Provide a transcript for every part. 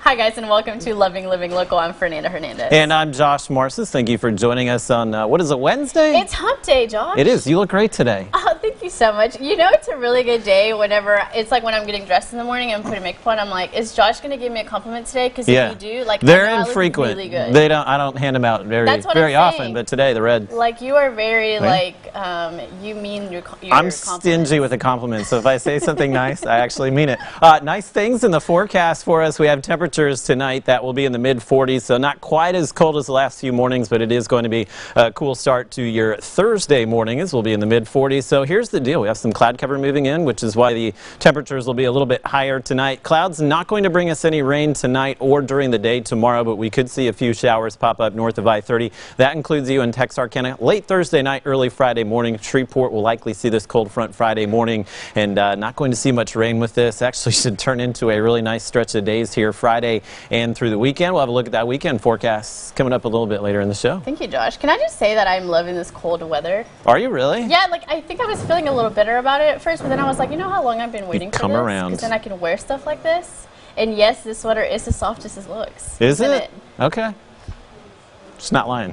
Hi guys, and welcome to Loving Living Local. I'm Fernanda Hernandez. And I'm Josh Marcis. Thank you for joining us on, what is it, Wednesday? It's hump day, Josh. It is. You look great today. Oh, thank you so much. You know, it's a really good day whenever, it's like when I'm getting dressed in the morning and putting makeup on, I'm like, is Josh going to give me a compliment today? Because if you do, like, they're I know infrequent. I look really good. They don't. I don't hand them out very often, but today the red. Like, you are very, you mean your I'm stingy with a compliment, so if I say something nice, I actually mean it. Nice things in the forecast for us. We have temperatures tonight that will be in the mid-40s, so not quite as cold as the last few mornings, but it is going to be a cool start to your Thursday morning, as we'll be in the mid-40s. So here's the deal. We have some cloud cover moving in, which is why the temperatures will be a little bit higher tonight. Clouds not going to bring us any rain tonight or during the day tomorrow, but we could see a few showers pop up north of I-30. That includes you in Texarkana late Thursday night, early Friday morning. Shreveport will likely see this cold front Friday morning, and not going to see much rain with this. Actually should turn into a really nice stretch of days here Friday and through the weekend. We'll have a look at that weekend forecast coming up a little bit later in the show. Thank you, Josh. Can I just say that I'm loving this cold weather? Are you really? Yeah, like I think I was feeling a little bitter about it at first, but then I was like, you know how long I've been waiting for this? Because then I can wear stuff like this. And yes, this sweater is as soft as it looks. Is it? Okay. Just not lying.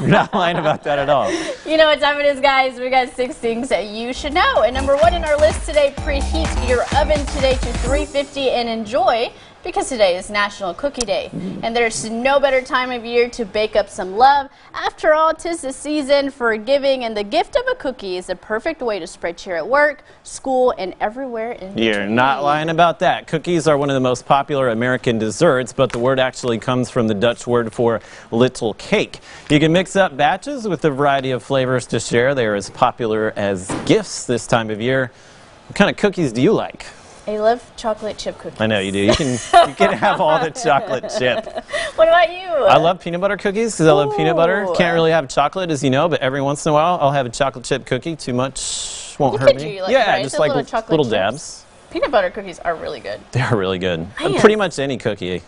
You're not lying about that at all. You know what time it is, guys. We got 6 things that you should know. And number 1 in our list today, preheat your oven today to 350 and enjoy, because today is National Cookie Day. And there's no better time of year to bake up some love. After all, 'tis the season for giving, and the gift of a cookie is a perfect way to spread cheer at work, school, and everywhere in between. You're not lying about that. Cookies are one of the most popular American desserts, but the word actually comes from the Dutch word for little cake. You can mix up batches with a variety of flavors to share. They are as popular as gifts this time of year. What kind of cookies do you like? I love chocolate chip cookies. I know you do. You can have all the chocolate chip. What about you? I love peanut butter cookies because I love peanut butter. Can't really have chocolate, as you know, but every once in a while I'll have a chocolate chip cookie. Too much won't hurt me. Yeah, just like little dabs. Peanut butter cookies are really good. They're really good. Pretty much any cookie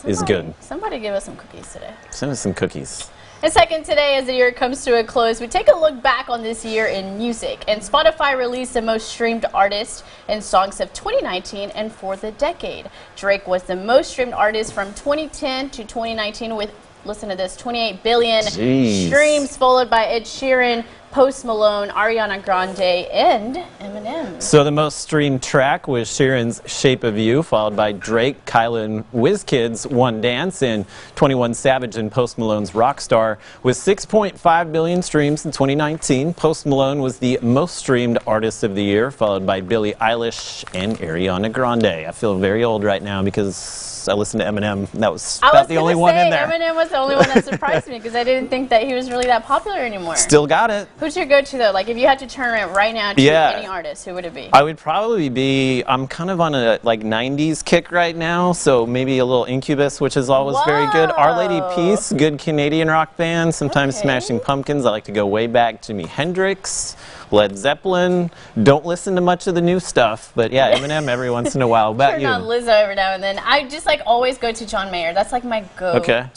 is good. Somebody give us some cookies today. Send us some cookies. And second, today, as the year comes to a close, we take a look back on this year in music. And Spotify released the most streamed artists and songs of 2019 and for the decade. Drake was the most streamed artist from 2010 to 2019 with, listen to this, 28 billion streams, followed by Ed Sheeran, Post Malone, Ariana Grande, and Eminem. So the most streamed track was Sheeran's Shape of You, followed by Drake, Kyla and WizKid's One Dance, and 21 Savage and Post Malone's Rockstar. With 6.5 billion streams in 2019, Post Malone was the most streamed artist of the year, followed by Billie Eilish and Ariana Grande. I feel very old right now because I listened to Eminem. That was about the only one in there. Eminem was the only one that surprised me because I didn't think that he was really that popular anymore. Still got it. Who's your go-to though? Like if you had to turn it right now to any artist, who would it be? I would probably be, I'm kind of on a 90s kick right now, so maybe a little Incubus, which is always very good. Our Lady Peace, good Canadian rock band. Sometimes Smashing Pumpkins. I like to go way back. Jimi Hendrix, Led Zeppelin. Don't listen to much of the new stuff, but yeah, Eminem every once in a while. What about you? Turn on Lizzo every now and then. I just always go to John Mayer. That's like my go-to. Okay.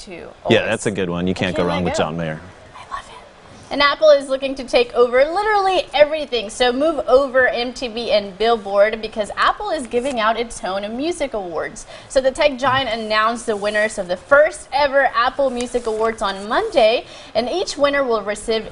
Yeah, that's a good one. You can't go wrong with John Mayer. I love it. And Apple is looking to take over literally everything. So move over MTV and Billboard because Apple is giving out its own music awards. So the tech giant announced the winners of the first ever Apple Music Awards on Monday, and each winner will receive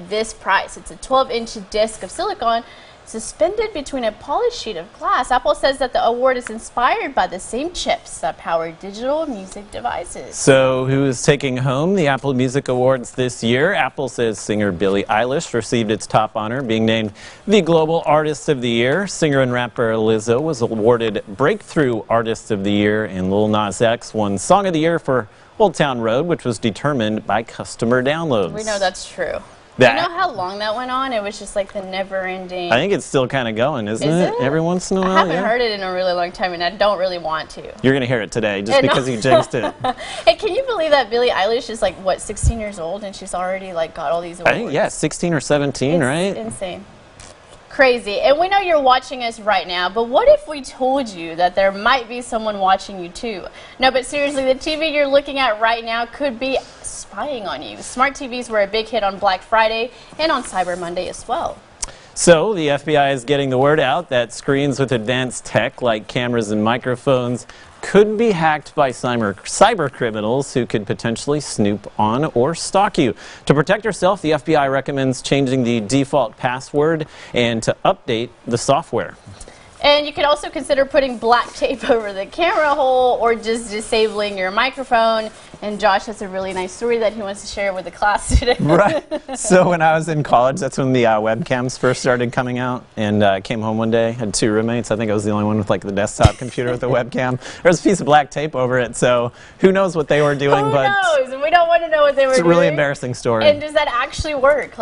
this prize. It's a 12-inch disc of silicone suspended between a polished sheet of glass. Apple says that the award is inspired by the same chips that power digital music devices. So who is taking home the Apple Music Awards this year? Apple says singer Billie Eilish received its top honor, being named the Global Artist of the Year. Singer and rapper Lizzo was awarded Breakthrough Artist of the Year, and Lil Nas X won Song of the Year for Old Town Road, which was determined by customer downloads. We know that's true. You know how long that went on? It was just like the never-ending... I think it's still kind of going, isn't it? Every once in a while, I haven't heard it in a really long time, and I don't really want to. You're going to hear it today, just because you jinxed it. Hey, can you believe that Billie Eilish is, 16 years old, and she's already, got all these awards? I think, 16 or 17, right? It's insane. Crazy. And we know you're watching us right now, but what if we told you that there might be someone watching you, too? No, but seriously, the TV you're looking at right now could be spying on you. Smart TVs were a big hit on Black Friday and on Cyber Monday as well. So the FBI is getting the word out that screens with advanced tech like cameras and microphones could be hacked by cyber criminals who could potentially snoop on or stalk you. To protect yourself, the FBI recommends changing the default password and to update the software. And you could also consider putting black tape over the camera hole or just disabling your microphone. And Josh has a really nice story that he wants to share with the class today. Right. So when I was in college, that's when the webcams first started coming out. And I came home one day, had 2 roommates. I think I was the only one with like the desktop computer with a webcam. There was a piece of black tape over it, so who knows what they were doing. Who but knows? And we don't want to know what they were doing. It's a really embarrassing story. And does that actually work?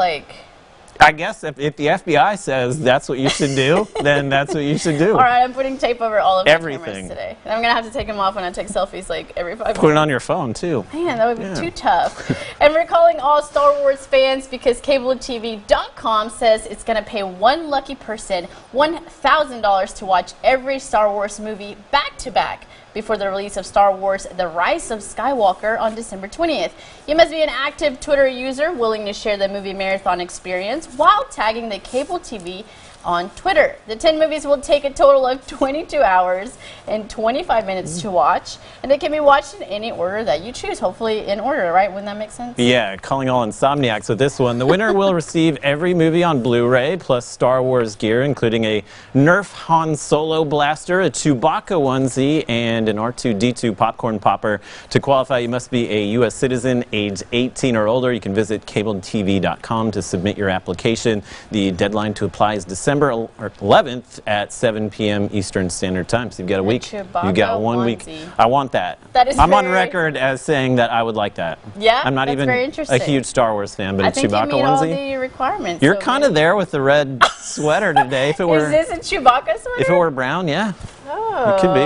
I guess if the FBI says that's what you should do, then that's what you should do. All right, I'm putting tape over all of my Everything cameras today. And I'm going to have to take them off when I take selfies like every 5 minutes. Put it on your phone, too. Man, that would be too tough. And we're calling all Star Wars fans because CableTV.com says it's going to pay one lucky person $1,000 to watch every Star Wars movie back-to-back before the release of Star Wars The Rise of Skywalker on December 20th. You must be an active Twitter user willing to share the movie marathon experience while tagging the Cable TV on Twitter. The 10 movies will take a total of 22 hours and 25 minutes to watch, and they can be watched in any order that you choose, hopefully in order, right? Wouldn't that make sense? Yeah, calling all insomniacs with this one. The winner will receive every movie on Blu-ray, plus Star Wars gear, including a Nerf Han Solo blaster, a Chewbacca onesie, and an R2-D2 popcorn popper. To qualify, you must be a U.S. citizen, age 18 or older. You can visit CableTV.com to submit your application. The deadline to apply is December 11th at 7 p.m. Eastern Standard Time. So you've got a week. You've got 1 week. I want that. I'm on record as saying that I would like that. Yeah, I'm not even a huge Star Wars fan, but a Chewbacca onesie. I think you meet all the requirements. You're kind of there with the red sweater today. If it were, is this a Chewbacca sweater? If it were brown, yeah. Oh. It could be.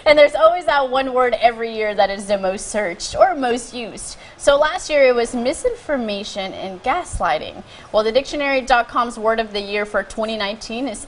And there's always that one word every year that is the most searched or most used. So last year it was misinformation and gaslighting. Well, the dictionary.com's word of the year for 2019 is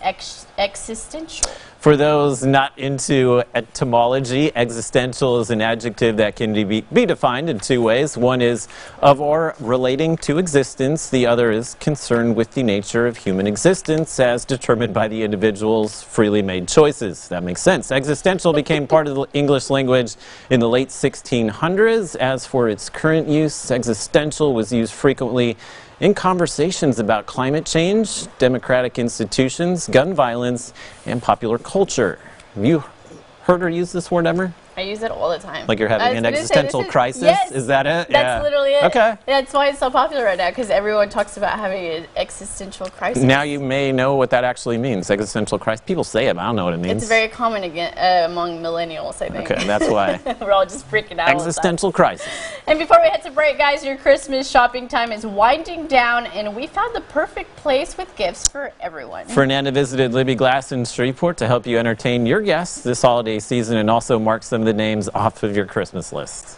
existential. For those not into etymology, existential is an adjective that can be defined in 2 ways. One is of or relating to existence. The other is concerned with the nature of human existence as determined by the individual's freely made choices. That makes sense. Existential became part of the English language in the late 1600s. As for its current use, existential was used frequently in conversations about climate change, democratic institutions, gun violence, and popular culture. Have you heard or used this word ever? I use it all the time. Like you're having an existential crisis? Yes, is that it? That's literally it. Okay. That's why it's so popular right now, because everyone talks about having an existential crisis. Now you may know what that actually means, existential crisis. People say it, but I don't know what it means. It's very common among millennials, I think. Okay, that's why. We're all just freaking out. Existential crisis. And before we head to break, guys, your Christmas shopping time is winding down, and we found the perfect place with gifts for everyone. Fernanda visited Libby Glass in Shreveport to help you entertain your guests this holiday season and also mark some of the names off of your Christmas list.